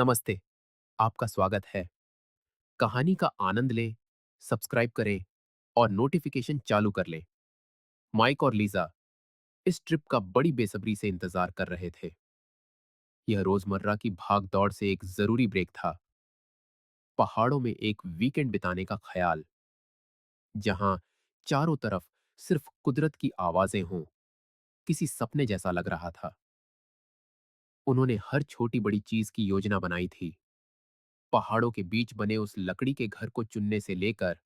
नमस्ते। आपका स्वागत है। कहानी का आनंद लें, सब्सक्राइब करें और नोटिफिकेशन चालू कर लें। माइक और लीजा इस ट्रिप का बड़ी बेसब्री से इंतजार कर रहे थे। यह रोजमर्रा की भाग दौड़ से एक जरूरी ब्रेक था। पहाड़ों में एक वीकेंड बिताने का ख्याल, जहां चारों तरफ सिर्फ कुदरत की आवाजें हों, किसी सपने जैसा लग रहा था। उन्होंने हर छोटी बड़ी चीज की योजना बनाई थी। पहाड़ों के बीच बने उस लकड़ी के घर को चुनने से लेकर,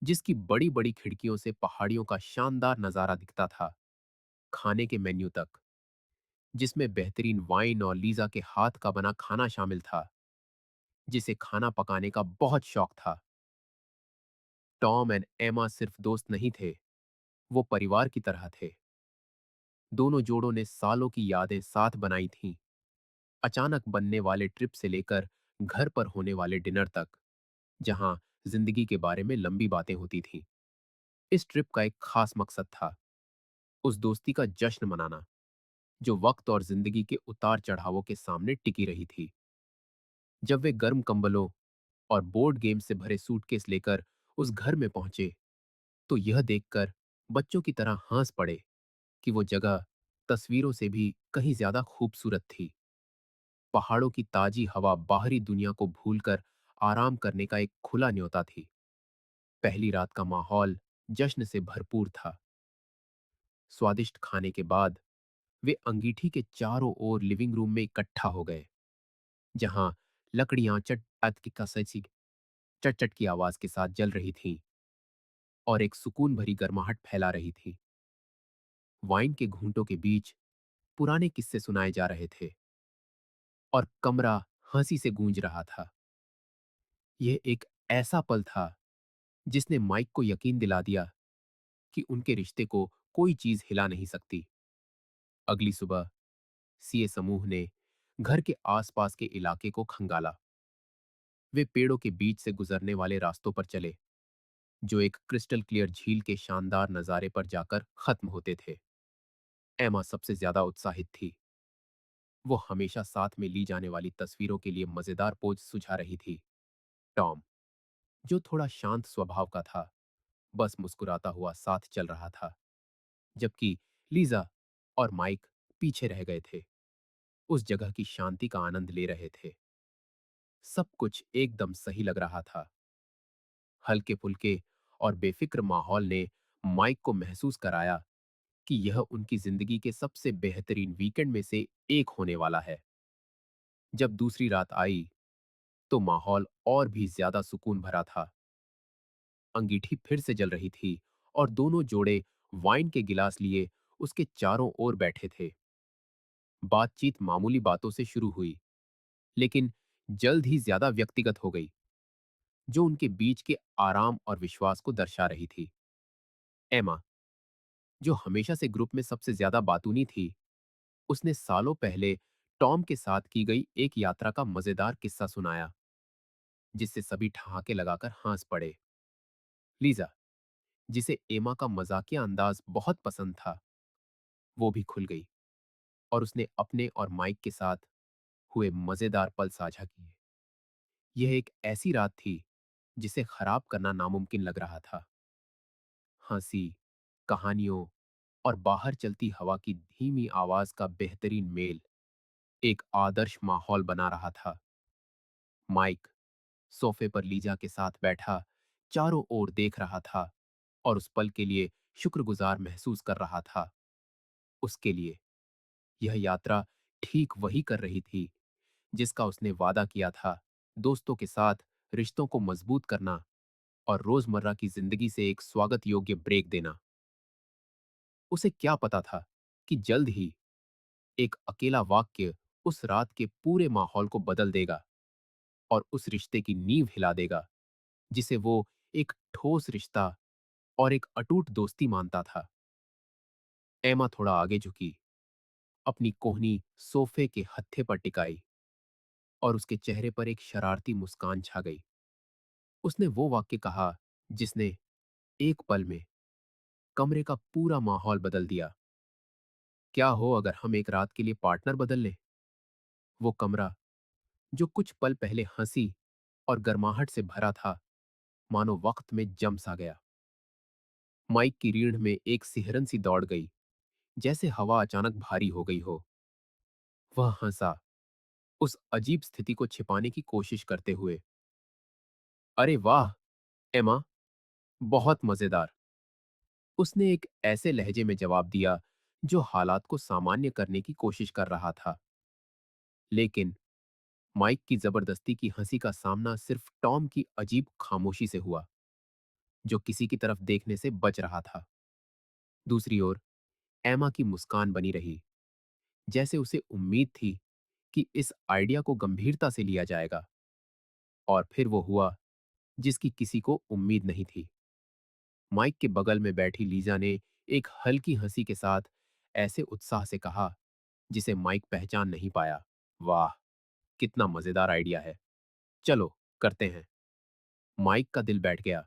जिसकी बड़ी बड़ी खिड़कियों से पहाड़ियों का शानदार नजारा दिखता था, खाने के मेन्यू तक, जिसमें बेहतरीन वाइन और लीजा के हाथ का बना खाना शामिल था, जिसे खाना पकाने का बहुत शौक था। टॉम एंड एमा सिर्फ दोस्त नहीं थे, वो परिवार की तरह थे। दोनों जोड़ों ने सालों की यादें साथ बनाई थीं, अचानक बनने वाले ट्रिप से लेकर घर पर होने वाले डिनर तक, जहां जिंदगी के बारे में लंबी बातें होती थीं। इस ट्रिप का एक खास मकसद था, उस दोस्ती का जश्न मनाना, जो वक्त और जिंदगी के उतार चढ़ावों के सामने टिकी रही थी। जब वे गर्म कंबलों और बोर्ड गेम से भरे सूटकेस लेकर उस घर में पहुंचे, तो यह देखकर बच्चों की तरह हंस पड़े कि वो जगह तस्वीरों से भी कहीं ज्यादा खूबसूरत थी। पहाड़ों की ताजी हवा बाहरी दुनिया को भूलकर आराम करने का एक खुला न्योता थी। पहली रात का माहौल जश्न से भरपूर था। स्वादिष्ट खाने के बाद वे अंगीठी के चारों ओर लिविंग रूम में इकट्ठा हो गए, जहां लकड़ियां चट की कसैसी चट चट की आवाज के साथ जल रही थीं और एक सुकून भरी गर्माहट फैला रही थी। वाइन के घूंटों के बीच पुराने किस्से सुनाए जा रहे थे और कमरा हंसी से गूंज रहा था। यह एक ऐसा पल था जिसने माइक को यकीन दिला दिया कि उनके रिश्ते को कोई चीज हिला नहीं सकती। अगली सुबह सीए समूह ने घर के आसपास के इलाके को खंगाला। वे पेड़ों के बीच से गुजरने वाले रास्तों पर चले, जो एक क्रिस्टल क्लियर झील के शानदार नजारे पर जाकर खत्म होते थे। एमा सबसे ज्यादा उत्साहित थी। वो हमेशा साथ में ली जाने वाली तस्वीरों के लिए मजेदार पोज सुझा रही थी। टॉम, जो थोड़ा शांत स्वभाव का था, बस मुस्कुराता हुआ साथ चल रहा था, जबकि लीजा और माइक पीछे रह गए थे, उस जगह की शांति का आनंद ले रहे थे। सब कुछ एकदम सही लग रहा था। हल्के फुल्के और बेफिक्र माहौल ने माइक को महसूस कराया कि यह उनकी जिंदगी के सबसे बेहतरीन वीकेंड में से एक होने वाला है। जब दूसरी रात आई, तो माहौल और भी ज्यादा सुकून भरा था। अंगीठी फिर से जल रही थी और दोनों जोड़े वाइन के गिलास लिए उसके चारों ओर बैठे थे। बातचीत मामूली बातों से शुरू हुई, लेकिन जल्द ही ज्यादा व्यक्तिगत हो गई, जो उनके बीच के आराम और विश्वास को दर्शा रही थी। एमा, जो हमेशा से ग्रुप में सबसे ज्यादा बातूनी थी, उसने सालों पहले टॉम के साथ की गई एक यात्रा का मजेदार किस्सा सुनाया, जिससे सभी ठहाके लगाकर हंस पड़े। लीजा, जिसे एमा का मजाकिया अंदाज बहुत पसंद था, वो भी खुल गई और उसने अपने और माइक के साथ हुए मजेदार पल साझा किए। यह एक ऐसी रात थी जिसे खराब करना नामुमकिन लग रहा था। हंसी, कहानियों और बाहर चलती हवा की धीमी आवाज का बेहतरीन मेल एक आदर्श माहौल बना रहा था। माइक सोफे पर लीजा के साथ बैठा चारों ओर देख रहा था और उस पल के लिए शुक्रगुजार महसूस कर रहा था। उसके लिए यह यात्रा ठीक वही कर रही थी जिसका उसने वादा किया था, दोस्तों के साथ रिश्तों को मजबूत करना और रोजमर्रा की जिंदगी से एक स्वागत योग्य ब्रेक देना। उसे क्या पता था कि जल्द ही एक अकेला वाक्य उस रात के पूरे माहौल को बदल देगा और उस रिश्ते की नींव हिला देगा, जिसे वो एक ठोस रिश्ता और एक अटूट दोस्ती मानता था। एमा थोड़ा आगे झुकी, अपनी कोहनी सोफे के हत्थे पर टिकाई और उसके चेहरे पर एक शरारती मुस्कान छा गई। उसने वो वाक्य कहा जिसने एक पल में कमरे का पूरा माहौल बदल दिया। क्या हो अगर हम एक रात के लिए पार्टनर बदल लें? वो कमरा जो कुछ पल पहले हंसी और गर्माहट से भरा था, मानो वक्त में जम सा गया। माइक की रीढ़ में एक सिहरन सी दौड़ गई, जैसे हवा अचानक भारी हो गई हो। वह हंसा, उस अजीब स्थिति को छिपाने की कोशिश करते हुए। अरे वाह, एमा, बहुत मजेदार। उसने एक ऐसे लहजे में जवाब दिया जो हालात को सामान्य करने की कोशिश कर रहा था। लेकिन माइक की जबरदस्ती की हंसी का सामना सिर्फ टॉम की अजीब खामोशी से हुआ, जो किसी की तरफ देखने से बच रहा था। दूसरी ओर एमा की मुस्कान बनी रही, जैसे उसे उम्मीद थी कि इस आइडिया को गंभीरता से लिया जाएगा। और फिर वो हुआ जिसकी किसी को उम्मीद नहीं थी। माइक के बगल में बैठी लीजा ने एक हल्की हंसी के साथ ऐसे उत्साह से कहा जिसे माइक पहचान नहीं पाया। वाह, कितना मजेदार आइडिया है। चलो, करते हैं। माइक का दिल बैठ गया।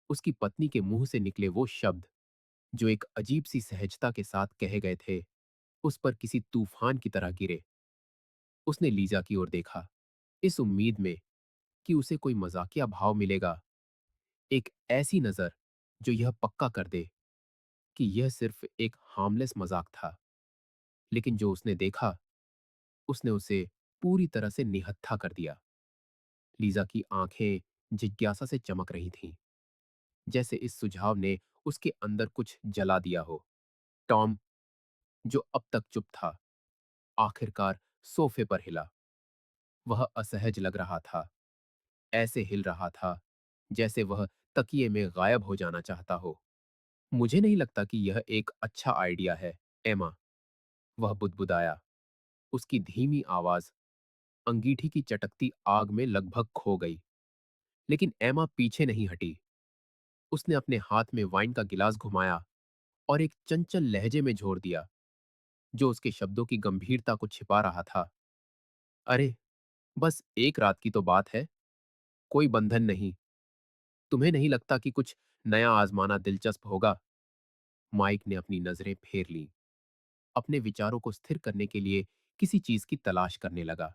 उसकी पत्नी के मुंह से निकले वो शब्द जो एक अजीब सी सहजता के साथ कहे गए थे, उस पर किसी तूफान की तरह गिरे। उसने लीजा की ओर देखा, इस उम्मीद में कि उसे कोई मजाकिया भाव मिलेगा, एक ऐसी नजर जो यह पक्का कर दे कि यह सिर्फ एक हार्मलेस मजाक था। लेकिन जो उसने देखा, उसने उसे पूरी तरह से निहत्था कर दिया। लीजा की आंखें जिज्ञासा से चमक रही थीं, जैसे इस सुझाव ने उसके अंदर कुछ जला दिया हो। टॉम, जो अब तक चुप था, आखिरकार सोफे पर हिला। वह असहज लग रहा था, ऐसे हिल रहा था जैसे वह तकिए में गायब हो जाना चाहता हो। मुझे नहीं लगता कि यह एक अच्छा आइडिया है, एमा, वह बुदबुदाया। उसकी धीमी आवाज अंगीठी की चटकती आग में लगभग खो गई। लेकिन एमा पीछे नहीं हटी। उसने अपने हाथ में वाइन का गिलास घुमाया और एक चंचल लहजे में झोर दिया, जो उसके शब्दों की गंभीरता को छिपा रहा था। अरे, बस एक रात की तो बात है, कोई बंधन नहीं। तुम्हें नहीं लगता कि कुछ नया आजमाना दिलचस्प होगा? माइक ने अपनी नजरें फेर लीं, अपने विचारों को स्थिर करने के लिए किसी चीज की तलाश करने लगा।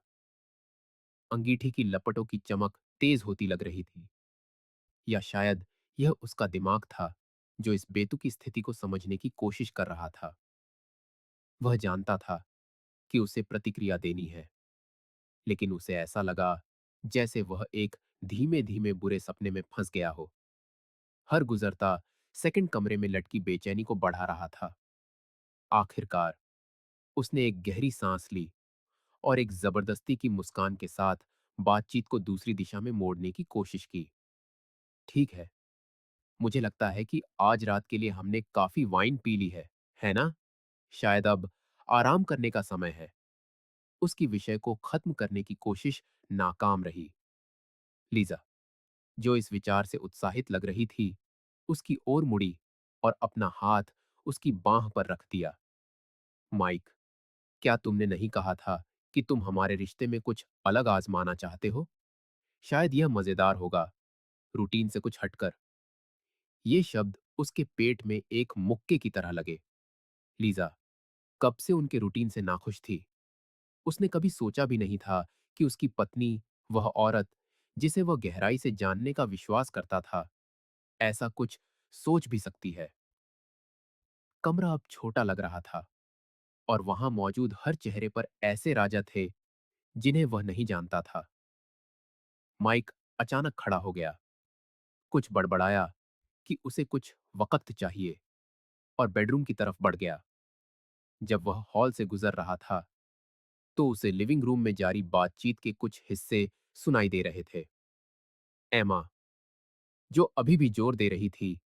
अंगीठी की लपटों की चमक तेज होती लग रही थी, या शायद यह उसका दिमाग था जो इस बेतुकी स्थिति को समझने की कोशिश कर रहा था। वह जानता था कि उसे प्रतिक्रिया देनी है, लेकिन उसे ऐसा लगा जैसे वह एक धीमे धीमे बुरे सपने में फंस गया हो। हर गुजरता सेकंड कमरे में लटकी बेचैनी को बढ़ा रहा था। आखिरकार उसने एक गहरी सांस ली और एक जबरदस्ती की मुस्कान के साथ बातचीत को दूसरी दिशा में मोड़ने की कोशिश की। ठीक है, मुझे लगता है कि आज रात के लिए हमने काफी वाइन पी ली है ना? शायद अब आराम करने का समय है। उसकी विषय को खत्म करने की कोशिश नाकाम रही। लीजा, जो इस विचार से उत्साहित लग रही थी, उसकी ओर मुड़ी और अपना हाथ उसकी बांह पर रख दिया। माइक, क्या तुमने नहीं कहा था कि तुम हमारे रिश्ते में कुछ अलग आजमाना चाहते हो? शायद यह मजेदार होगा, रूटीन से कुछ हटकर। ये शब्द उसके पेट में एक मुक्के की तरह लगे। लीजा कब से उनके रूटीन से नाखुश थी। उसने कभी सोचा भी नहीं था कि उसकी पत्नी, वह औरत जिसे वह गहराई से जानने का विश्वास करता था, ऐसा कुछ सोच भी सकती है। कमरा अब छोटा लग रहा था और वहां मौजूद हर चेहरे पर ऐसे राजा थे जिन्हें वह नहीं जानता था। माइक अचानक खड़ा हो गया, कुछ बड़बड़ाया कि उसे कुछ वक्त चाहिए, और बेडरूम की तरफ बढ़ गया। जब वह हॉल से गुजर रहा था, तो उसे लिविंग रूम में जारी बातचीत के कुछ हिस्से सुनाई दे रहे थे। एमा, जो अभी भी जोर दे रही थी,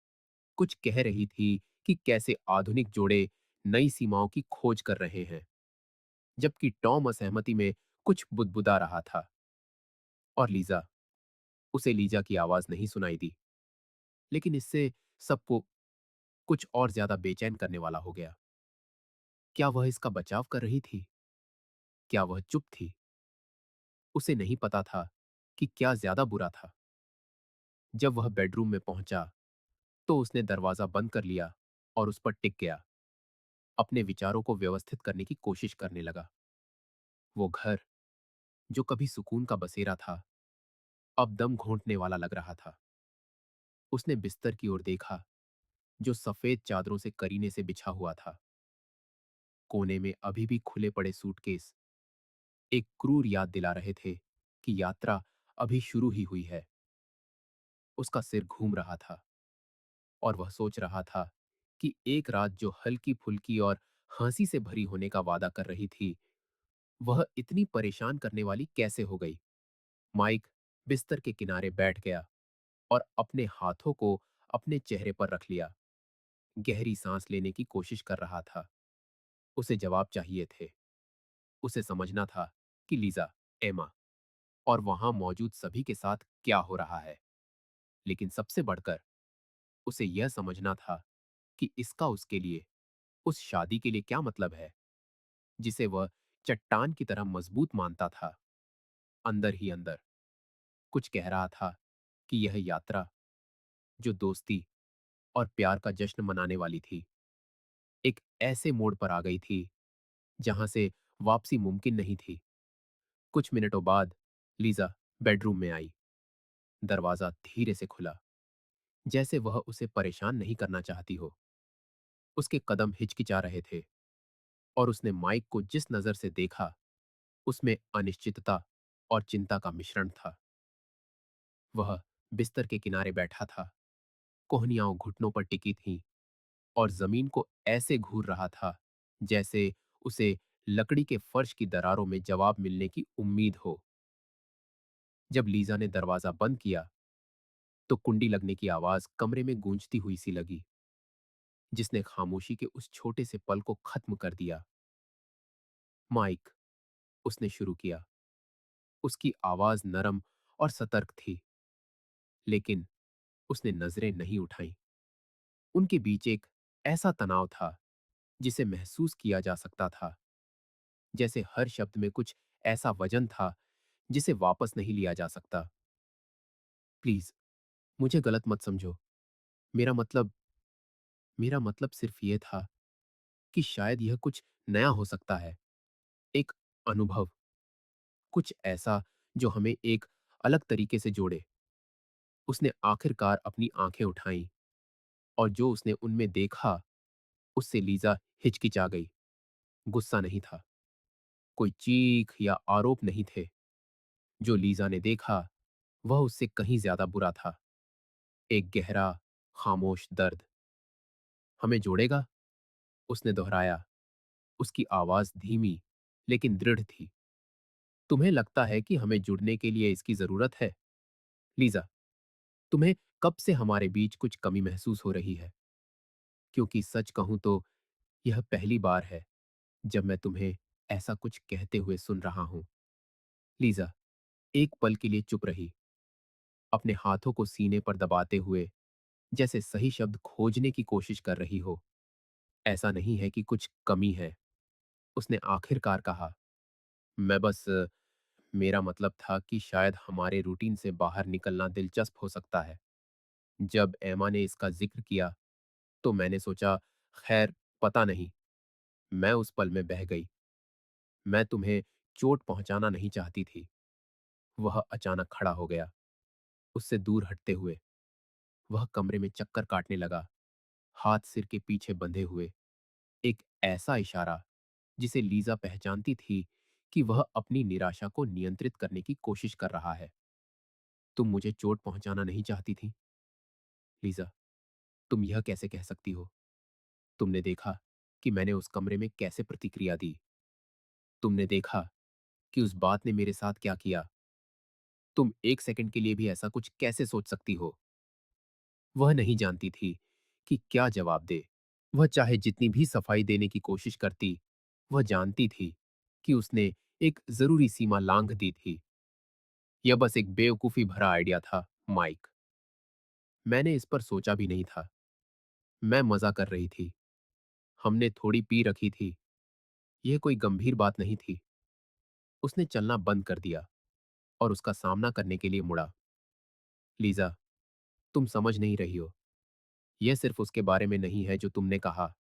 कुछ कह रही थी कि कैसे आधुनिक जोड़े नई सीमाओं की खोज कर रहे हैं, जबकि टॉम असहमति में कुछ बुदबुदा रहा था। और लीजा, उसे लीजा की आवाज नहीं सुनाई दी, लेकिन इससे सबको कुछ और ज्यादा बेचैन करने वाला हो गया। क्या वह इसका बचाव कर रही थी? क्या वह चुप थी? उसे नहीं पता था कि क्या ज्यादा बुरा था। जब वह बेडरूम में पहुंचा, तो उसने दरवाजा बंद कर लिया और उस पर टिक गया, अपने विचारों को व्यवस्थित करने की कोशिश करने लगा। वो घर, जो कभी सुकून का बसेरा था, अब दम घोंटने वाला लग रहा था। उसने बिस्तर की ओर देखा, जो सफेद चादरों से करीने से बिछा हुआ था। कोने में अभी भी खुले पड़े सूटकेस एक क्रूर याद दिला रहे थे कि यात्रा अभी शुरू ही हुई है। उसका सिर घूम रहा था और वह सोच रहा था कि एक रात जो हल्की फुल्की और हंसी से भरी होने का वादा कर रही थी, वह इतनी परेशान करने वाली कैसे हो गई। माइक बिस्तर के किनारे बैठ गया और अपने हाथों को अपने चेहरे पर रख लिया। गहरी सांस लेने की कोशिश कर रहा था। उसे जवाब चाहिए थे। उसे समझना था कि लीजा, एमा और वहां मौजूद सभी के साथ क्या हो रहा है। लेकिन सबसे बढ़कर उसे यह समझना था कि इसका उसके लिए, उस शादी के लिए क्या मतलब है, जिसे वह चट्टान की तरह मजबूत मानता था। अंदर ही अंदर कुछ कह रहा था कि यह यात्रा, जो दोस्ती और प्यार का जश्न मनाने वाली थी, एक ऐसे मोड़ पर आ गई थी जहां से वापसी मुमकिन नहीं थी। कुछ मिनटों बाद लीजा बेडरूम में आई। दरवाजा धीरे से खुला, जैसे वह उसे परेशान नहीं करना चाहती हो। उसके कदम हिचकिचा रहे थे और उसने माइक को जिस नजर से देखा, उसमें अनिश्चितता और चिंता का मिश्रण था। वह बिस्तर के किनारे बैठा था, कोहनियां घुटनों पर टिकी थीं और जमीन को ऐसे घूर रहा था जैसे उसे लकड़ी के फर्श की दरारों में जवाब मिलने की उम्मीद हो। जब लीजा ने दरवाजा बंद किया, तो कुंडी लगने की आवाज कमरे में गूंजती हुई सी लगी, जिसने खामोशी के उस छोटे से पल को खत्म कर दिया। माइक, उसने शुरू किया। उसकी आवाज नरम और सतर्क थी, लेकिन उसने नजरें नहीं उठाईं। उनके बीच एक ऐसा तनाव था जिसे महसूस किया जा सकता था, जैसे हर शब्द में कुछ ऐसा वजन था जिसे वापस नहीं लिया जा सकता। प्लीज, मुझे गलत मत समझो। मेरा मतलब मेरा मतलब सिर्फ ये था कि शायद यह कुछ नया हो सकता है। एक अनुभव, कुछ ऐसा जो हमें एक अलग तरीके से जोड़े। उसने आखिरकार अपनी आंखें उठाईं और जो उसने उनमें देखा, उससे लीजा हिचकिचा गई। गुस्सा नहीं था, कोई चीख या आरोप नहीं थे। जो लीजा ने देखा, वह उससे कहीं ज्यादा बुरा था। एक गहरा, खामोश दर्द। हमें जोड़ेगा? उसने दोहराया। उसकी आवाज धीमी लेकिन दृढ़ थी। तुम्हें लगता है कि हमें जुड़ने के लिए इसकी जरूरत है? लीजा, तुम्हें कब से हमारे बीच कुछ कमी महसूस हो रही है? क्योंकि सच कहूं तो यह पहली बार है जब मैं तुम्हें ऐसा कुछ कहते हुए सुन रहा हूं। लीजा एक पल के लिए चुप रही, अपने हाथों को सीने पर दबाते हुए, जैसे सही शब्द खोजने की कोशिश कर रही हो। ऐसा नहीं है कि कुछ कमी है, उसने आखिरकार कहा। मैं बस मेरा मतलब था कि शायद हमारे रूटीन से बाहर निकलना दिलचस्प हो सकता है। जब एमा ने इसका जिक्र किया, तो मैंने सोचा, खैर, पता नहीं। मैं उस पल में बह गई। मैं तुम्हें चोट पहुंचाना नहीं चाहती थी। वह अचानक खड़ा हो गया, उससे दूर हटते हुए। वह कमरे में चक्कर काटने लगा, हाथ सिर के पीछे बंधे हुए। एक ऐसा इशारा जिसे लीजा पहचानती थी कि वह अपनी निराशा को नियंत्रित करने की कोशिश कर रहा है। तुम मुझे चोट पहुंचाना नहीं चाहती थी? लीजा, तुम यह कैसे कह सकती हो? तुमने देखा कि मैंने उस कमरे में कैसे प्रतिक्रिया दी। तुमने देखा कि उस बात ने मेरे साथ क्या किया। तुम एक सेकंड के लिए भी ऐसा कुछ कैसे सोच सकती हो? वह नहीं जानती थी कि क्या जवाब दे। वह चाहे जितनी भी सफाई देने की कोशिश करती, वह जानती थी कि उसने एक जरूरी सीमा लांघ दी थी। यह बस एक बेवकूफी भरा आइडिया था, माइक। मैंने इस पर सोचा भी नहीं था। मैं मजा कर रही थी। हमने थोड़ी पी रखी थी। यह कोई गंभीर बात नहीं थी। उसने चलना बंद कर दिया और उसका सामना करने के लिए मुड़ा। लीजा, तुम समझ नहीं रही हो। यह सिर्फ उसके बारे में नहीं है जो तुमने कहा।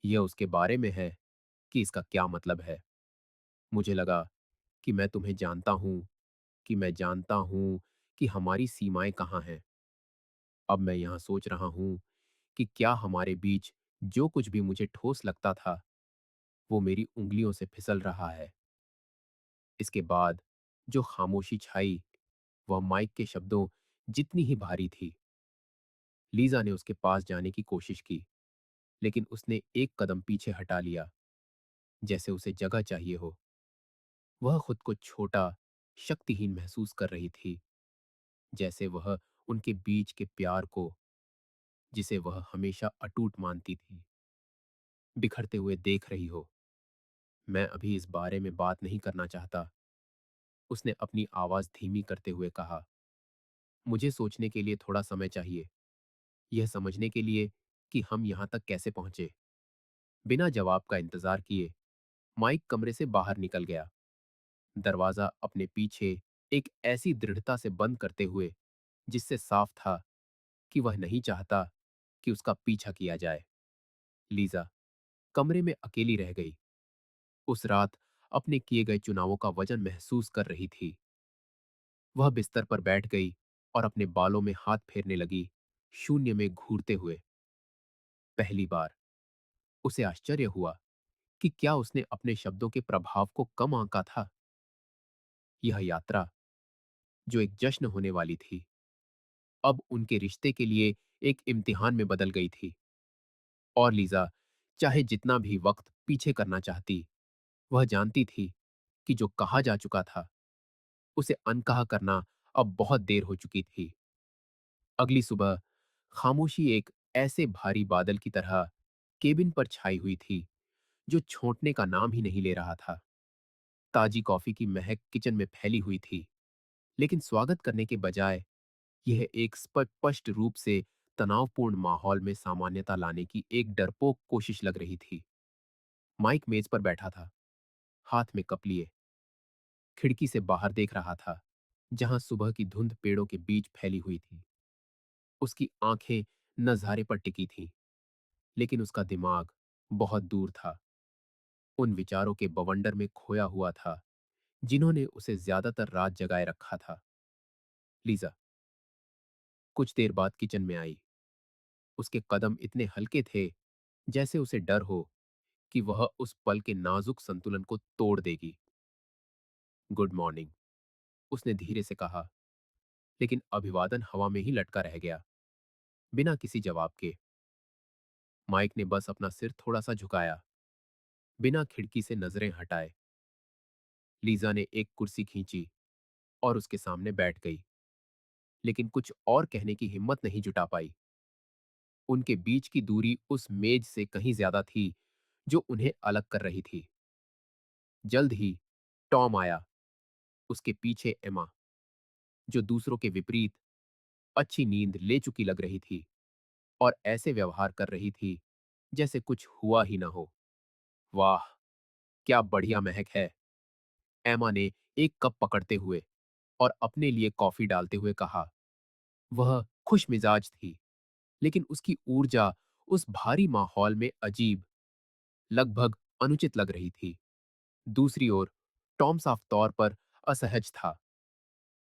यह उसके बारे में है कि इसका क्या मतलब है। मुझे लगा कि मैं तुम्हें जानता हूं, कि मैं जानता हूं कि हमारी सीमाएं कहाँ हैं। अब मैं यहां सोच रहा हूं कि क्या हमारे बीच जो कुछ भी मुझे ठोस लगता था, वो मेरी उंगलियों से फिसल रहा है। इसके बाद जो खामोशी छाई, वह माइक के शब्दों जितनी ही भारी थी। लीजा ने उसके पास जाने की कोशिश की, लेकिन उसने एक कदम पीछे हटा लिया, जैसे उसे जगह चाहिए हो। वह खुद को छोटा, शक्तिहीन महसूस कर रही थी, जैसे वह उनके बीच के प्यार को, जिसे वह हमेशा अटूट मानती थी, बिखरते हुए देख रही हो। मैं अभी इस बारे में बात नहीं करना चाहता, उसने अपनी आवाज धीमी करते हुए कहा। मुझे सोचने के लिए थोड़ा समय चाहिए, यह समझने के लिए कि हम यहां तक कैसे पहुंचे। बिना जवाब का इंतजार किए माइक कमरे से बाहर निकल गया, दरवाजा अपने पीछे एक ऐसी दृढ़ता से बंद करते हुए जिससे साफ था कि वह नहीं चाहता कि उसका पीछा किया जाए। लीजा कमरे में अकेली रह गई। उस रात अपने किए गए चुनावों का वजन महसूस कर रही थी। वह बिस्तर पर बैठ गई और अपने बालों में हाथ फेरने लगी, शून्य में घूरते हुए। पहली बार उसे आश्चर्य हुआ कि क्या उसने अपने शब्दों के प्रभाव को कम आंका था। यह यात्रा, जो एक जश्न होने वाली थी, अब उनके रिश्ते के लिए एक इम्तिहान में बदल गई थी। और लीजा चाहे जितना भी वक्त पीछे करना चाहती, वह जानती थी कि जो कहा जा चुका था, उसे अनकहा करना अब बहुत देर हो चुकी थी। अगली सुबह खामोशी एक ऐसे भारी बादल की तरह केबिन पर छाई हुई थी, जो छोंटने का नाम ही नहीं ले रहा था। ताजी कॉफी की महक किचन में फैली हुई थी, लेकिन स्वागत करने के बजाय यह एक स्पष्ट रूप से तनावपूर्ण माहौल में सामान्यता लाने की एक डरपोक कोशिश लग रही थी। माइक मेज पर बैठा था, हाथ में कप लिए, खिड़की से बाहर देख रहा था, जहां सुबह की धुंध पेड़ों के बीच फैली हुई थी। उसकी आंखें नजारे पर टिकी थीं, लेकिन उसका दिमाग बहुत दूर था, उन विचारों के बवंडर में खोया हुआ था जिन्होंने उसे ज्यादातर रात जगाए रखा था। लीजा कुछ देर बाद किचन में आई। उसके कदम इतने हल्के थे, जैसे उसे डर हो कि वह उस पल के नाजुक संतुलन को तोड़ देगी। गुड मॉर्निंग, उसने धीरे से कहा, लेकिन अभिवादन हवा में ही लटका रह गया, बिना किसी जवाब के। माइक ने बस अपना सिर थोड़ा सा झुकाया, बिना खिड़की से नजरें हटाए। लीजा ने एक कुर्सी खींची और उसके सामने बैठ गई, लेकिन कुछ और कहने की हिम्मत नहीं जुटा पाई। उनके बीच की दूरी उस मेज से कहीं ज्यादा थी जो उन्हें अलग कर रही थी। जल्द ही टॉम आया, उसके पीछे एमा, जो दूसरों के विपरीत अच्छी नींद ले चुकी लग रही थी और ऐसे व्यवहार कर रही थी जैसे कुछ हुआ ही ना हो। वाह, क्या बढ़िया महक है, एमा ने एक कप पकड़ते हुए और अपने लिए कॉफी डालते हुए कहा। वह खुश मिजाज थी, लेकिन उसकी ऊर्जा उस भारी माहौल में अजीब, लगभग अनुचित लग रही थी। दूसरी ओर टॉम साफ तौर पर असहज था।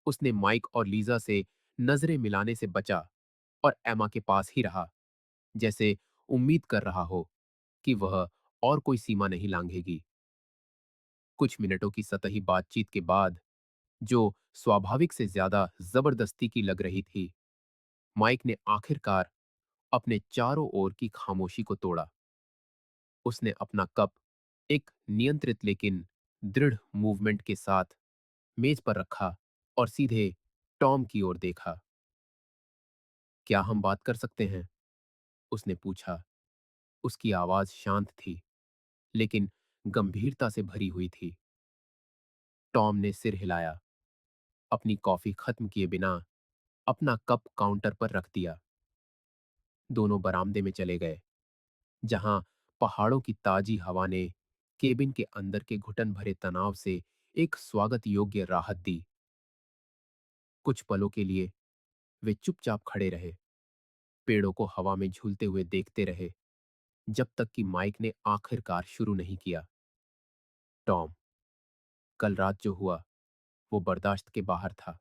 उसने माइक और लीजा से नजरें मिलाने से बचा और एमा के पास ही रहा, जैसे उम्मीद कर रहा हो कि वह और कोई सीमा नहीं लांघेगी। कुछ मिनटों की सतही बातचीत के बाद, जो स्वाभाविक से ज्यादा जबरदस्ती की लग रही थी, माइक ने आखिरकार अपने चारों ओर की खामोशी को तोड़ा। उसने अपना कप एक नियंत्रित लेकिन दृढ़ मूवमेंट के साथ मेज पर रखा और सीधे टॉम की ओर देखा। क्या हम बात कर सकते हैं? उसने पूछा। उसकी आवाज शांत थी, लेकिन गंभीरता से भरी हुई थी। टॉम ने सिर हिलाया, अपनी कॉफी खत्म किए बिना अपना कप काउंटर पर रख दिया। दोनों बरामदे में चले गए, जहां पहाड़ों की ताजी हवा ने केबिन के अंदर के घुटन भरे तनाव से एक स्वागत योग्य राहत दी। कुछ पलों के लिए वे चुपचाप खड़े रहे, पेड़ों को हवा में झूलते हुए देखते रहे, जब तक कि माइक ने आखिरकार शुरू नहीं किया। टॉम, कल रात जो हुआ वो बर्दाश्त के बाहर था।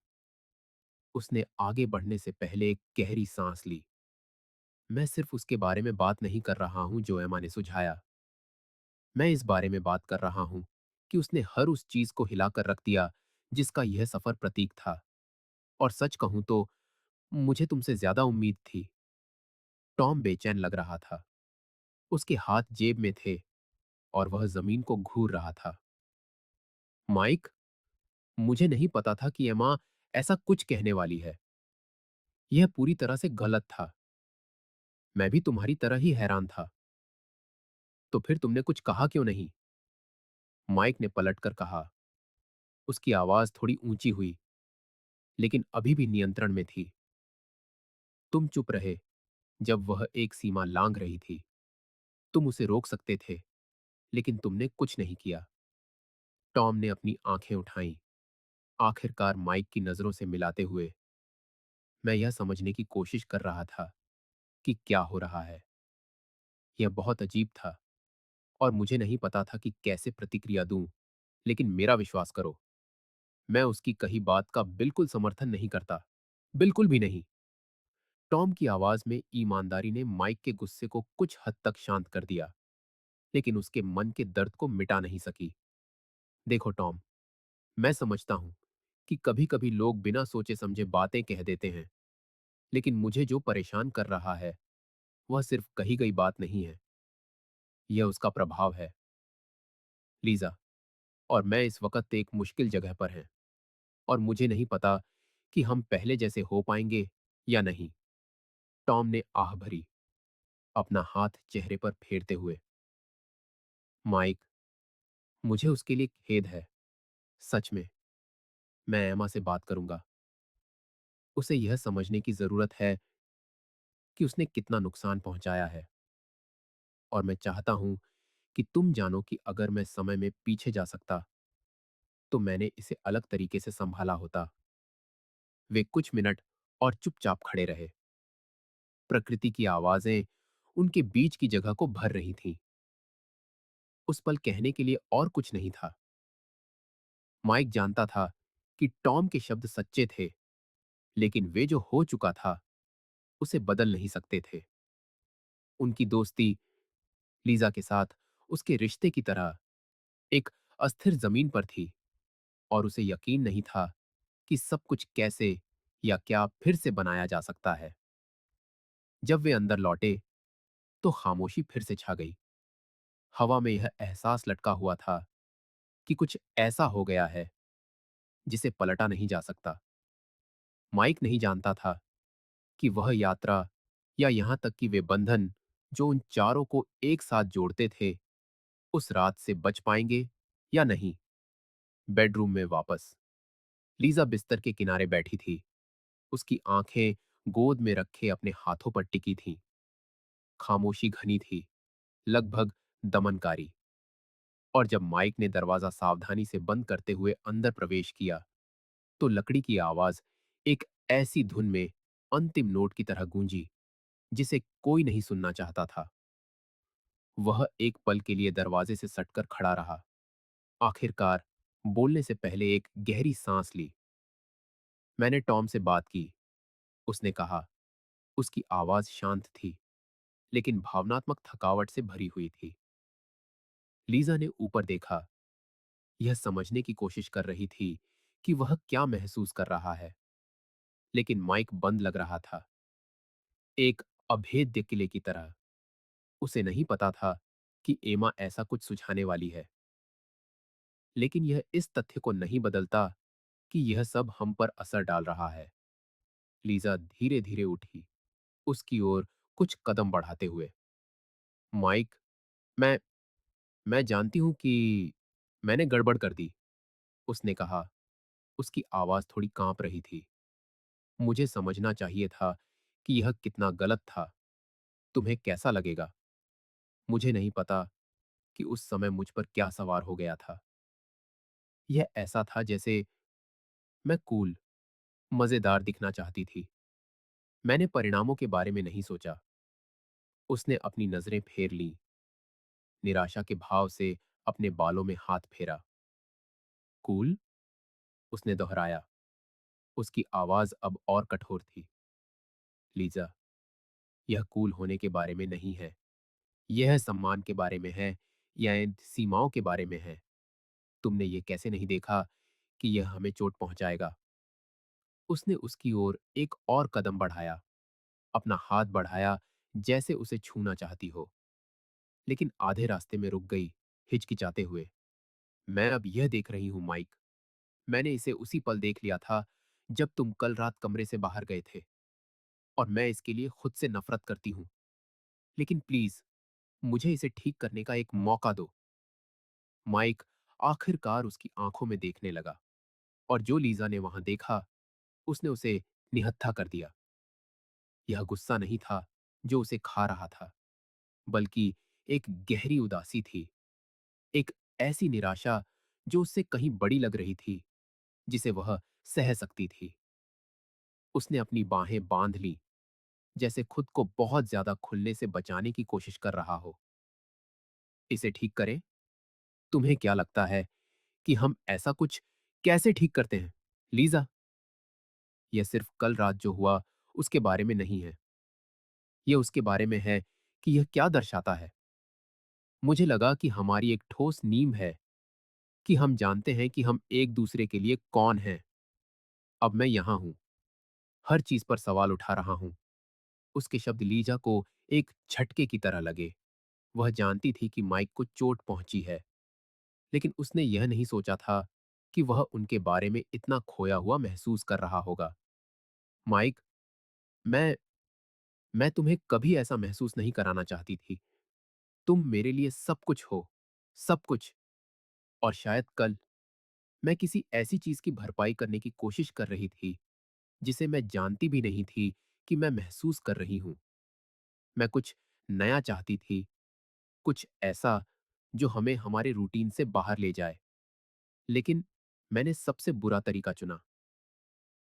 उसने आगे बढ़ने से पहले एक गहरी सांस ली। मैं सिर्फ उसके बारे में बात नहीं कर रहा हूं जो एमा ने सुझाया। मैं इस बारे में बात कर रहा हूं कि उसने हर उस चीज को हिलाकर रख दिया जिसका यह सफर प्रतीक था। और सच कहूं तो मुझे तुमसे ज्यादा उम्मीद थी। टॉम बेचैन लग रहा था। उसके हाथ जेब में थे और वह जमीन को घूर रहा था। माइक, मुझे नहीं पता था कि एमा ऐसा कुछ कहने वाली है। यह पूरी तरह से गलत था। मैं भी तुम्हारी तरह ही हैरान था। तो फिर तुमने कुछ कहा क्यों नहीं? माइक ने पलटकर कहा। उसकी आवाज थोड़ी ऊंची हुई, लेकिन अभी भी नियंत्रण में थी। तुम चुप रहे जब वह एक सीमा लांघ रही थी। तुम उसे रोक सकते थे, लेकिन तुमने कुछ नहीं किया। टॉम ने अपनी आंखें उठाईं, आखिरकार माइक की नजरों से मिलाते हुए। मैं यह समझने की कोशिश कर रहा था कि क्या हो रहा है। यह बहुत अजीब था और मुझे नहीं पता था कि कैसे प्रतिक्रिया दूं। लेकिन मेरा विश्वास करो, मैं उसकी कही बात का बिल्कुल समर्थन नहीं करता। बिल्कुल भी नहीं। टॉम की आवाज में ईमानदारी ने माइक के गुस्से को कुछ हद तक शांत कर दिया, लेकिन उसके मन के दर्द को मिटा नहीं सकी। देखो टॉम, मैं समझता हूं कि कभी कभी लोग बिना सोचे समझे बातें कह देते हैं, लेकिन मुझे जो परेशान कर रहा है वह सिर्फ कही गई बात नहीं है। यह उसका प्रभाव है। लीजा और मैं इस वक्त एक मुश्किल जगह पर हैं, और मुझे नहीं पता कि हम पहले जैसे हो पाएंगे या नहीं। टॉम ने आह भरी, अपना हाथ चेहरे पर फेरते हुए। माइक, मुझे उसके लिए खेद है। सच में। मैं एमा से बात करूंगा। उसे यह समझने की जरूरत है कि उसने कितना नुकसान पहुंचाया है। और मैं चाहता हूं कि तुम जानो कि अगर मैं समय में पीछे जा सकता तो मैंने इसे अलग तरीके से संभाला होता। वे कुछ मिनट और चुपचाप खड़े रहे। प्रकृति की आवाजें उनके बीच की जगह को भर रही थीं। उस पल कहने के लिए और कुछ नहीं था। माइक जानता था कि टॉम के शब्द सच्चे थे, लेकिन वे जो हो चुका था उसे बदल नहीं सकते थे। उनकी दोस्ती लीजा के साथ उसके रिश्ते की तरह एक अस्थिर जमीन पर थी, और उसे यकीन नहीं था कि सब कुछ कैसे या क्या फिर से बनाया जा सकता है। जब वे अंदर लौटे तो खामोशी फिर से छा गई। हवा में यह एहसास लटका हुआ था कि कुछ ऐसा हो गया है जिसे पलटा नहीं जा सकता। माइक नहीं जानता था कि वह यात्रा या यहां तक कि वे बंधन जो उन चारों को एक साथ जोड़ते थे उस रात से बच पाएंगे या नहीं। बेडरूम में वापस लीजा बिस्तर के किनारे बैठी थी। उसकी आंखें गोद में रखे अपने हाथों पर टिकी थीं। खामोशी घनी थी, लगभग दमनकारी। और जब माइक ने दरवाजा सावधानी से बंद करते हुए अंदर प्रवेश किया तो लकड़ी की आवाज एक ऐसी धुन में अंतिम नोट की तरह गूंजी जिसे कोई नहीं सुनना चाहता था। वह एक पल के लिए दरवाजे से सटकर खड़ा रहा, आखिरकार बोलने से पहले एक गहरी सांस ली। मैंने टॉम से बात की, उसने कहा। उसकी आवाज शांत थी, लेकिन भावनात्मक थकावट से भरी हुई थी। लीजा ने ऊपर देखा, यह समझने की कोशिश कर रही थी कि वह क्या महसूस कर रहा है, लेकिन माइक बंद लग रहा था, एक अभेद्य किले की तरह। उसे नहीं पता था कि एमा ऐसा कुछ सुझाने वाली है, लेकिन यह इस तथ्य को नहीं बदलता कि यह सब हम पर असर डाल रहा है। लीजा धीरे धीरे उठी, उसकी ओर कुछ कदम बढ़ाते हुए। माइक, मैं मैं जानती हूं कि मैंने गड़बड़ कर दी, उसने कहा। उसकी आवाज थोड़ी कांप रही थी। मुझे समझना चाहिए था कि यह कितना गलत था। तुम्हें कैसा लगेगा? मुझे नहीं पता कि उस समय मुझ पर क्या सवार हो गया था। यह ऐसा था जैसे मैं कूल, मजेदार दिखना चाहती थी। मैंने परिणामों के बारे में नहीं सोचा। उसने अपनी नजरें फेर लीं, निराशा के भाव से अपने बालों में हाथ फेरा। कूल? उसने दोहराया। उसकी आवाज अब और कठोर थी। लीजा, यह कूल होने के बारे में नहीं है। यह सम्मान के बारे में है, या इन सीमाओं के बारे में है। तुमने ये कैसे नहीं देखा कि यह हमें चोट पहुंचाएगा? उसने उसकी ओर एक और कदम बढ़ाया, अपना हाथ बढ़ाया, जैसे उसे छूना चाहती हो, लेकिन आधे रास्ते में रुक गई, हिचकिचाते हुए। मैं अब यह देख रही हूं, माइक। मैंने इसे उसी पल देख लिया था जब तुम कल रात कमरे से बाहर गए थे, और मैं इसके लिए खुद से नफरत करती हूं। लेकिन प्लीज, मुझे इसे ठीक करने का एक मौका दो। माइक आखिरकार उसकी आंखों में देखने लगा, और जो लीजा ने वहां देखा, उसने उसे निहत्था कर दिया। यह गुस्सा नहीं था जो उसे खा रहा था, बल्कि एक गहरी उदासी थी, एक ऐसी निराशा जो उससे कहीं बड़ी लग रही थी, जिसे वह सह सकती थी। उसने अपनी बाहें बांध ली, जैसे खुद को बहुत ज्यादा खुलने से बचाने की कोशिश कर रहा हो। इसे ठीक करें? तुम्हें क्या लगता है कि हम ऐसा कुछ कैसे ठीक करते हैं, लीजा? यह सिर्फ कल रात जो हुआ उसके बारे में नहीं है। यह उसके बारे में है कि यह क्या दर्शाता है। मुझे लगा कि हमारी एक ठोस नींव है, कि हम जानते हैं कि हम एक दूसरे के लिए कौन हैं। अब मैं यहां हूं, हर चीज पर सवाल उठा रहा हूं। उसके शब्द लीजा को एक झटके की तरह लगे। वह जानती थी कि माइक को चोट पहुंची है, लेकिन उसने यह नहीं सोचा था कि वह उनके बारे में इतना खोया हुआ महसूस कर रहा होगा। माइक, मैं मैं तुम्हें कभी ऐसा महसूस नहीं कराना चाहती थी। तुम मेरे लिए सब कुछ हो, सब कुछ। और शायद कल मैं किसी ऐसी चीज की भरपाई करने की कोशिश कर रही थी, जिसे मैं जानती भी नहीं थी कि मैं महसूस कर रही हूं। मैं कुछ नया चाहती थी, कुछ ऐसा जो हमें हमारे रूटीन से बाहर ले जाए। लेकिन मैंने सबसे बुरा तरीका चुना।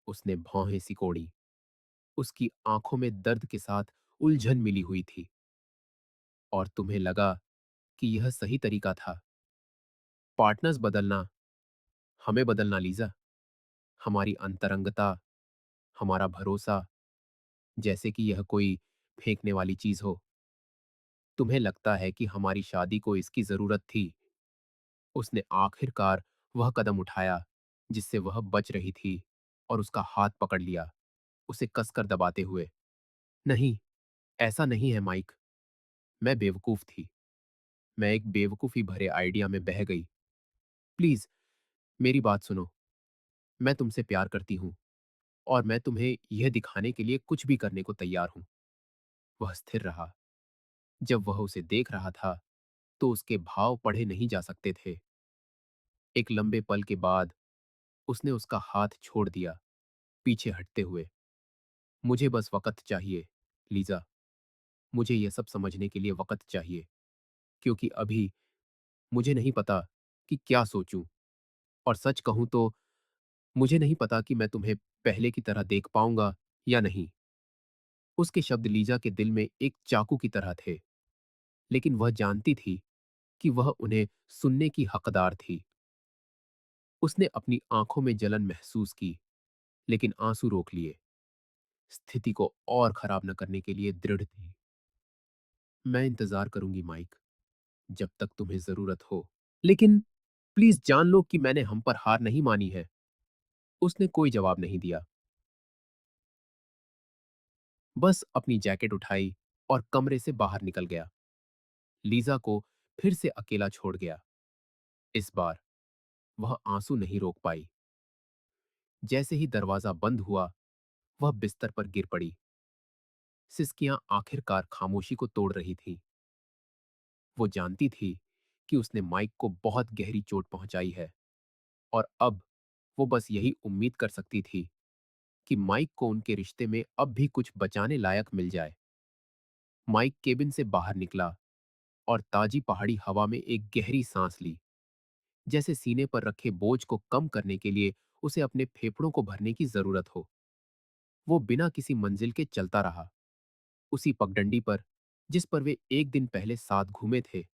उसने भौहें सिकोड़ी। उसकी आंखों में दर्द के साथ उलझन मिली हुई थी। और तुम्हें लगा कि यह सही तरीका था? पार्टनर्स बदलना, हमें बदलना, लीजा। हमारी अंतरंगता, हमारा भरोसा, जैसे कि यह कोई फेंकने वाली चीज हो। तुम्हें लगता है कि हमारी शादी को इसकी जरूरत थी? उसने आखिरकार वह कदम उठाया जिससे वह बच रही थी, और उसका हाथ पकड़ लिया, उसे कसकर दबाते हुए। नहीं, ऐसा नहीं है, माइक। मैं बेवकूफ थी। मैं एक बेवकूफी भरे आइडिया में बह गई। प्लीज, मेरी बात सुनो। मैं तुमसे प्यार करती हूं, और मैं तुम्हें यह दिखाने के लिए कुछ भी करने को तैयार हूं। वह स्थिर रहा। जब वह उसे देख रहा था, तो उसके भाव पढ़े नहीं जा सकते थे। एक लंबे पल के बाद उसने उसका हाथ छोड़ दिया, पीछे हटते हुए। मुझे बस वक़्त चाहिए, लीज़ा। मुझे ये सब समझने के लिए वक़्त चाहिए, क्योंकि अभी मुझे नहीं पता कि क्या सोचूँ, और सच कहूँ तो मुझे नहीं पता कि मैं तुम्हें पहले की तरह देख पाऊँगा या नहीं। उसके शब्द लीज़ा के दिल में एक चाकू की तरह थे, लेकिन वह जानती थी कि वह उन्हें सुनने की हकदार थी। उसने अपनी आँखों में जलन महसूस की, लेकिन आँसू रोक लिए। स्थिति को और खराब न करने के लिए दृढ़ थी। मैं इंतज़ार करूँगी, माइक, जब तक तुम्हें ज़रूरत हो। लेकिन प्लीज जान लो कि मैंने हम पर हार नहीं मानी है। उसने कोई जवाब नहीं दिया, बस अपनी जैकेट उठाई और कमरे से बाहर निकल गया। लीजा को फिर से अकेला छोड़ गया। इस बार वह आंसू नहीं रोक पाई। जैसे ही दरवाजा बंद हुआ, वह बिस्तर पर गिर पड़ी। सिसकियां आखिरकार खामोशी को तोड़ रही थीं। वो जानती थी कि उसने माइक को बहुत गहरी चोट पहुंचाई है, और अब वो बस यही उम्मीद कर सकती थी कि माइक को उनके रिश्ते में अब भी कुछ बचाने लायक मिल जाए। माइक केबिन से बाहर निकला और ताजी पहाड़ी हवा में एक गहरी सांस ली, जैसे सीने पर रखे बोझ को कम करने के लिए उसे अपने फेफड़ों को भरने की जरूरत हो। वो बिना किसी मंजिल के चलता रहा, उसी पगडंडी पर जिस पर वे एक दिन पहले साथ घूमे थे।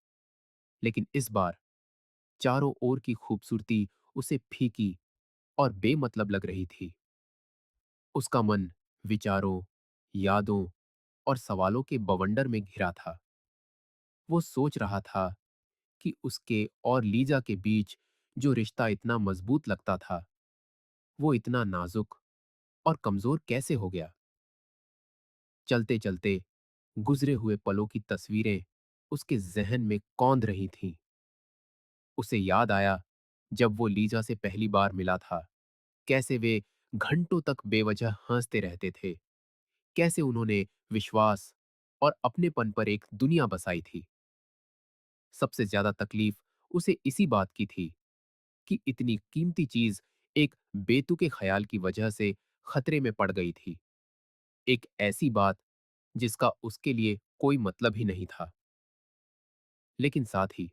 लेकिन इस बार चारों ओर की खूबसूरती उसे फीकी और बेमतलब लग रही थी। उसका मन विचारों, यादों और सवालों के बवंडर में घिरा था। वो सोच रहा था कि उसके और लीजा के बीच जो रिश्ता इतना मजबूत लगता था, वो इतना नाजुक और कमजोर कैसे हो गया। चलते चलते गुजरे हुए पलों की तस्वीरें उसके जहन में कौंध रही थीं। उसे याद आया जब वो लीजा से पहली बार मिला था, कैसे वे घंटों तक बेवजह हंसते रहते थे, कैसे उन्होंने विश्वास और अपनेपन पर एक दुनिया बसाई थी। सबसे ज्यादा तकलीफ उसे इसी बात की थी कि इतनी कीमती चीज एक बेतुके ख्याल की वजह से खतरे में पड़ गई थी। एक ऐसी बात जिसका उसके लिए कोई मतलब ही नहीं था। लेकिन साथ ही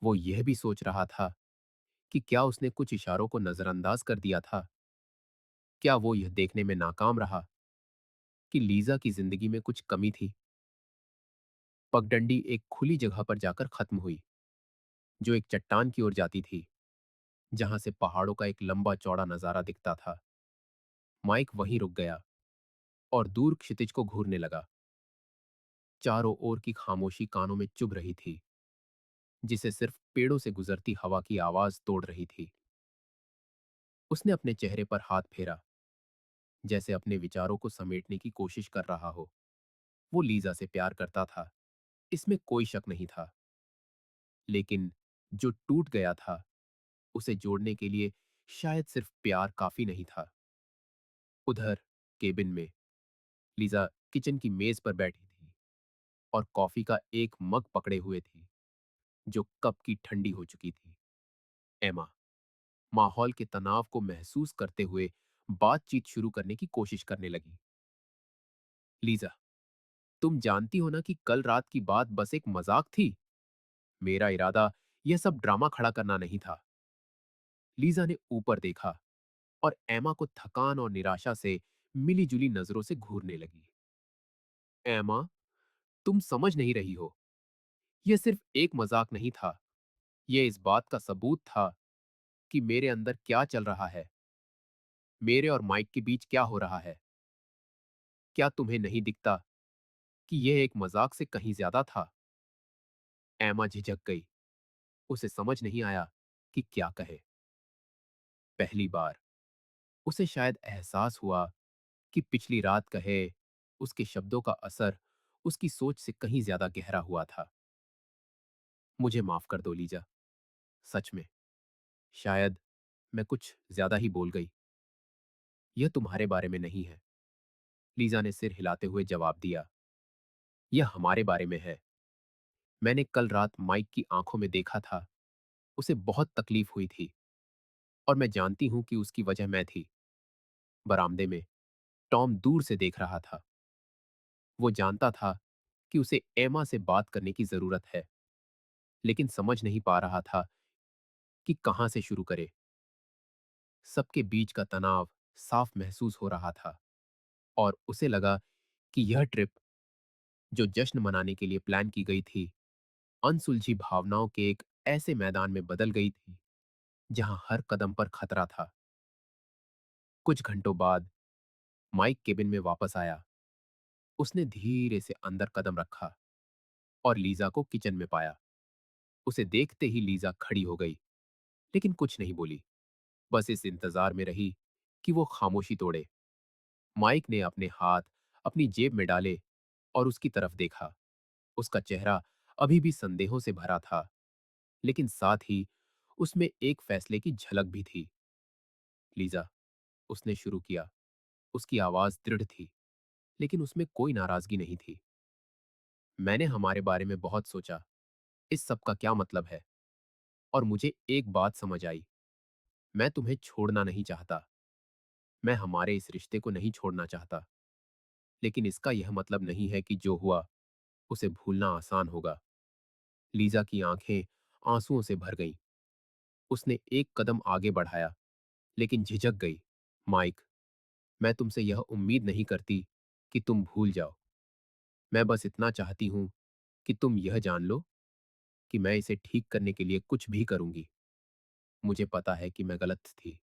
वो यह भी सोच रहा था कि क्या उसने कुछ इशारों को नजरअंदाज कर दिया था। क्या वो यह देखने में नाकाम रहा कि लीजा की जिंदगी में कुछ कमी थी। पगडंडी एक खुली जगह पर जाकर खत्म हुई, जो एक चट्टान की ओर जाती थी, जहां से पहाड़ों का एक लंबा चौड़ा नजारा दिखता था। माइक वहीं रुक गया और दूर क्षितिज को घूरने लगा। चारों ओर की खामोशी कानों में चुभ रही थी, जिसे सिर्फ पेड़ों से गुजरती हवा की आवाज तोड़ रही थी। उसने अपने चेहरे पर हाथ फेरा, जैसे अपने विचारों को समेटने की कोशिश कर रहा हो। वो लीजा से प्यार करता था, इसमें कोई शक नहीं था। लेकिन जो टूट गया था, उसे जोड़ने के लिए शायद सिर्फ प्यार काफी नहीं था। उधर केबिन में लीजा किचन की मेज पर बैठी थी और कॉफी का एक मग पकड़े हुए थी, जो कप की ठंडी हो चुकी थी। एमा माहौल के तनाव को महसूस करते हुए बातचीत शुरू करने की कोशिश करने लगी। लीजा, तुम जानती हो ना कि कल रात की बात बस एक मजाक थी। मेरा इरादा यह सब ड्रामा खड़ा करना नहीं था। लीजा ने ऊपर देखा और एमा को थकान और निराशा से मिली-जुली नजरों से घूरने लगी। एमा, तुम समझ नहीं रही हो। यह सिर्फ एक मजाक नहीं था। यह इस बात का सबूत था कि मेरे अंदर क्या चल रहा है, मेरे और माइक के बीच क्या हो रहा है। क्या तुम्हें नहीं दिखता कि यह एक मजाक से कहीं ज्यादा था? एमा झिझक गई। उसे समझ नहीं आया कि क्या कहे। पहली बार उसे शायद एहसास हुआ कि पिछली रात कहे उसके शब्दों का असर उसकी सोच से कहीं ज्यादा गहरा हुआ था। मुझे माफ कर दो लीजा, सच में शायद मैं कुछ ज्यादा ही बोल गई। यह तुम्हारे बारे में नहीं है। लीजा ने सिर हिलाते हुए जवाब दिया। यह हमारे बारे में है। मैंने कल रात माइक की आंखों में देखा था, उसे बहुत तकलीफ हुई थी और मैं जानती हूं कि उसकी वजह मैं थी। बरामदे में टॉम दूर से देख रहा था। वो जानता था कि उसे एमा से बात करने की जरूरत है, लेकिन समझ नहीं पा रहा था कि कहां से शुरू करे। सबके बीच का तनाव साफ महसूस हो रहा था और उसे लगा कि यह ट्रिप, जो जश्न मनाने के लिए प्लान की गई थी, अनसुलझी भावनाओं के एक ऐसे मैदान में बदल गई थी जहां हर कदम पर खतरा था। कुछ घंटों बाद माइक केबिन में वापस आया। उसने धीरे से अंदर कदम रखा और लीजा को किचन में पाया। उसे देखते ही लीजा खड़ी हो गई, लेकिन कुछ नहीं बोली। बस इस इंतजार में रही कि वो खामोशी तोड़े। माइक ने अपने हाथ अपनी जेब में डाले और उसकी तरफ देखा। उसका चेहरा अभी भी संदेहों से भरा था, लेकिन साथ ही उसमें एक फैसले की झलक भी थी। लीजा, उसने शुरू किया। उसकी आवाज दृढ़ थी, लेकिन उसमें कोई नाराजगी नहीं थी। मैंने हमारे बारे में बहुत सोचा, इस सब का क्या मतलब है, और मुझे एक बात समझ आई। मैं तुम्हें छोड़ना नहीं चाहता। मैं हमारे इस रिश्ते को नहीं छोड़ना चाहता। लेकिन इसका यह मतलब नहीं है कि जो हुआ उसे भूलना आसान होगा। लीजा की आंखें आंसुओं से भर गईं। उसने एक कदम आगे बढ़ाया, लेकिन झिझक गई। माइक, मैं तुमसे यह उम्मीद नहीं करती कि तुम भूल जाओ। मैं बस इतना चाहती हूं कि तुम यह जान लो कि मैं इसे ठीक करने के लिए कुछ भी करूंगी। मुझे पता है कि मैं गलत थी।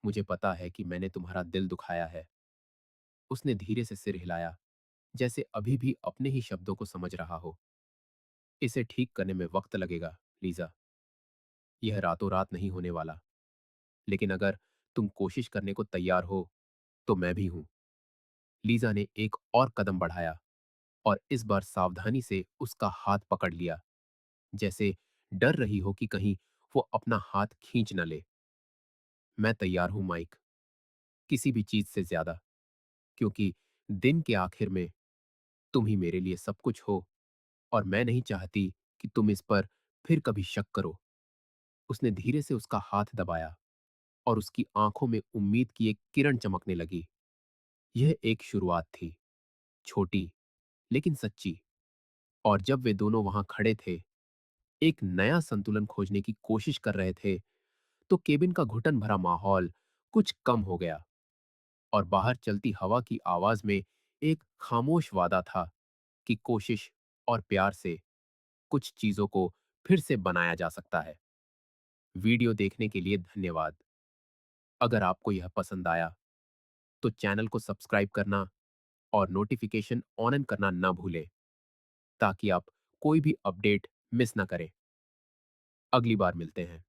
मुझे पता है कि मैंने तुम्हारा दिल दुखाया है। उसने धीरे से सिर हिलाया, जैसे अभी भी अपने ही शब्दों को समझ रहा हो। इसे ठीक करने में वक्त लगेगा, लीजा। यह रातों रात नहीं होने वाला। लेकिन अगर तुम कोशिश करने को तैयार हो, तो मैं भी हूं। लीजा ने एक और कदम बढ़ाया और इस बार सावधानी से उसका हाथ पकड़ लिया, जैसे डर रही हो कि कहीं वो अपना हाथ खींच न ले। मैं तैयार हूं माइक, किसी भी चीज से ज्यादा, क्योंकि दिन के आखिर में तुम ही मेरे लिए सब कुछ हो और मैं नहीं चाहती कि तुम इस पर फिर कभी शक करो। उसने धीरे से उसका हाथ दबाया और उसकी आंखों में उम्मीद की एक किरण चमकने लगी। यह एक शुरुआत थी, छोटी लेकिन सच्ची। और जब वे दोनों वहां खड़े थे, एक नया संतुलन खोजने की कोशिश कर रहे थे, तो केबिन का घुटन भरा माहौल कुछ कम हो गया और बाहर चलती हवा की आवाज में एक खामोश वादा था कि कोशिश और प्यार से कुछ चीजों को फिर से बनाया जा सकता है। वीडियो देखने के लिए धन्यवाद। अगर आपको यह पसंद आया तो चैनल को सब्सक्राइब करना और नोटिफिकेशन ऑन करना ना भूलें, ताकि आप कोई भी अपडेट मिस ना करें। अगली बार मिलते हैं।